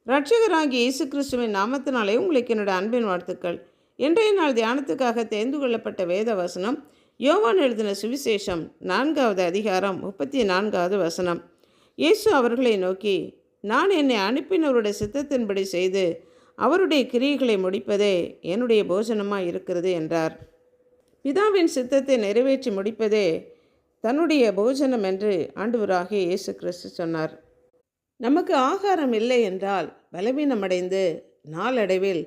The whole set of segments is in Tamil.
இரட்சகராகிய இயேசு கிறிஸ்துவின் நாமத்தினாலே உங்களுக்கு என்னுடைய அன்பின் வாழ்த்துக்கள். இன்றைய நாள் தியானத்துக்காக தேர்ந்து கொள்ளப்பட்ட வேத வசனம் யோவான் எழுதின சுவிசேஷம் 4வது அதிகாரம் 34வது வசனம். இயேசு அவர்களை நோக்கி, நான் என்னை அனுப்பினவருடைய சித்தத்தின்படி செய்து அவருடைய கிரியைகளை முடிப்பதே என்னுடைய போஜனமாக இருக்கிறது என்றார். பிதாவின் சித்தத்தை நிறைவேற்றி முடிப்பதே தன்னுடைய போஜனம் என்று ஆண்டவராகிய இயேசு கிறிஸ்து சொன்னார். நமக்கு ஆகாரம் இல்லை என்றால் பலவீனமடைந்து நாளடைவில்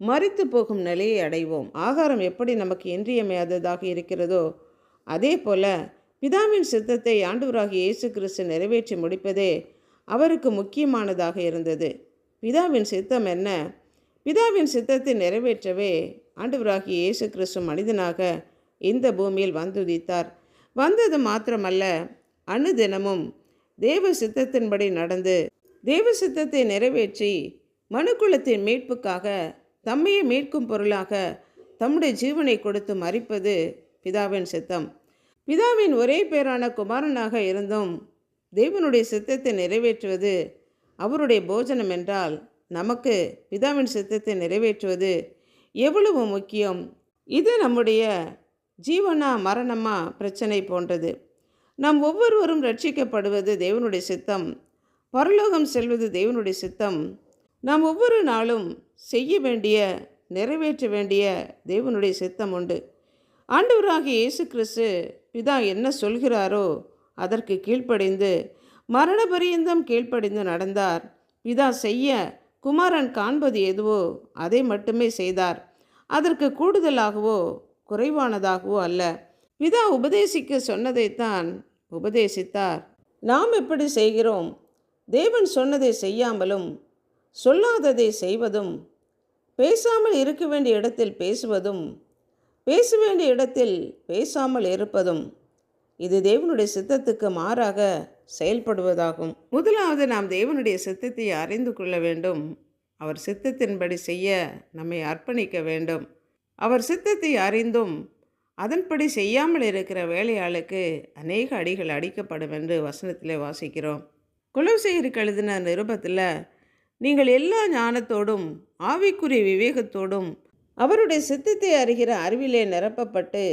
மரித்து போகும் நிலையை அடைவோம். ஆகாரம் எப்படி நமக்கு இன்றியமையாததாக இருக்கிறதோ அதே போல பிதாவின் சித்தத்தை ஆண்டவராகிய இயேசு கிறிஸ்து நிறைவேற்றி முடிப்பதே அவருக்கு முக்கியமானதாக இருந்தது. பிதாவின் சித்தம் என்ன? பிதாவின் சித்தத்தை நிறைவேற்றவே ஆண்டவராகிய இயேசு கிறிஸ்து மனிதனாக இந்த பூமியில் வந்துதித்தார். வந்தது மாத்திரமல்ல, அனுதினமும் தேவ சித்தத்தின்படி நடந்து தேவ சித்தத்தை நிறைவேற்றி மனுக்குலத்தின் மீட்புக்காக தம்மையை மீட்கும் பொருளாக தம்முடைய ஜீவனை கொடுத்து மரிப்பது பிதாவின் சித்தம். பிதாவின் ஒரே பேரான குமாரனாக இருந்தும் தேவனுடைய சித்தத்தை நிறைவேற்றுவது அவருடைய போஜனம் என்றால் நமக்கு பிதாவின் சித்தத்தை நிறைவேற்றுவது எவ்வளவு முக்கியம்! இது நம்முடைய ஜீவனா மரணமா பிரச்சனை போன்றது. நாம் ஒவ்வொருவரும் ரட்சிக்கப்படுவது தேவனுடைய சித்தம். பரலோகம் செல்வது தேவனுடைய சித்தம். நாம் ஒவ்வொரு நாளும் செய்ய வேண்டிய நிறைவேற்ற வேண்டிய தேவனுடைய சித்தம் உண்டு. ஆண்டவராகிய இயேசு கிறிஸ்து பிதா என்ன சொல்கிறாரோ அதற்கு கீழ்ப்படிந்து மரண பரியந்தம் கீழ்ப்படிந்து நடந்தார். பிதா செய்ய குமாரன் காண்பது எதுவோ அதை மட்டுமே செய்தார். அதற்கு கூடுதலாகவோ குறைவானதாகவோ அல்ல. பிதா உபதேசிக்க சொன்னதைத்தான் உபதேசித்தார். நாம் எப்படி செய்கிறோம்? தேவன் சொன்னதை செய்யாமலும் சொல்லாததை செய்வதும், பேசாமல் இருக்க வேண்டிய இடத்தில் பேசுவதும், பேச வேண்டிய இடத்தில் பேசாமல் இருப்பதும், இது தேவனுடைய சித்தத்துக்கு மாறாக செயல்படுவதாகும். முதலாவது நாம் தேவனுடைய சித்தத்தை அறிந்து கொள்ள வேண்டும். அவர் சித்தத்தின்படி செய்ய நம்மை அர்ப்பணிக்க வேண்டும். அவர் சித்தத்தை அறிந்தும் அதன்படி செய்யாமல் இருக்கிற வேலையாளுக்கு அநேக அடிகள் அடிக்கப்படும் என்று வசனத்தில் வாசிக்கிறோம். கொலோசையருக்கு எழுதின நிருபத்தில், நீங்கள் எல்லா ஞானத்தோடும் ஆவிக்குரிய விவேகத்தோடும் அவருடைய சித்தத்தை அறிகிற அறிவிலே நிரப்பப்பட்டு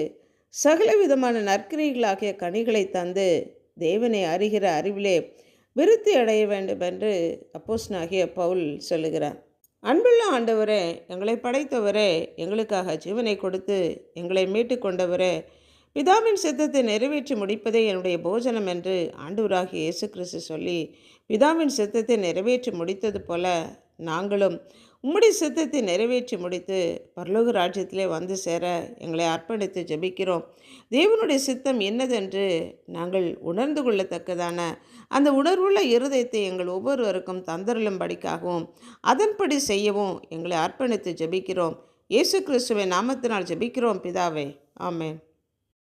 சகல விதமான நற்கிரிகளாகிய கனிகளை தந்து தேவனை அறிகிற அறிவிலே விருத்தி அடைய வேண்டும் என்று அப்போஸ்தலனாகிய பவுல் சொல்லுகிறார். அன்புள்ள ஆண்டவரே, எங்களை படைத்தவரே, எங்களுக்காக ஜீவனை கொடுத்து எங்களை மீட்டு கொண்டவரே, பிதாவின் சித்தத்தை நிறைவேற்றி முடிப்பதே என்னுடைய போஜனம் என்று ஆண்டவராகிய இயேசு கிறிஸ்து சொல்லி பிதாவின் சித்தத்தை நிறைவேற்றி முடித்தது போல நாங்களும் உம்முடைய சித்தத்தை நிறைவேற்றி முடித்து பரலோக ராஜ்யத்திலே வந்து சேர எங்களை அர்ப்பணித்து ஜெபிக்கிறோம். தேவனுடைய சித்தம் என்னதென்று நாங்கள் உணர்ந்து கொள்ளத்தக்கதான அந்த உணர்வுள்ள இருதயத்தை எங்கள் ஒவ்வொருவருக்கும் தந்தருளும்படிக்காகவும் அதன்படி செய்யவும் எங்களை அர்ப்பணித்து ஜெபிக்கிறோம். இயேசு கிறிஸ்துவின் நாமத்தினால் ஜெபிக்கிறோம் பிதாவே. ஆமென்.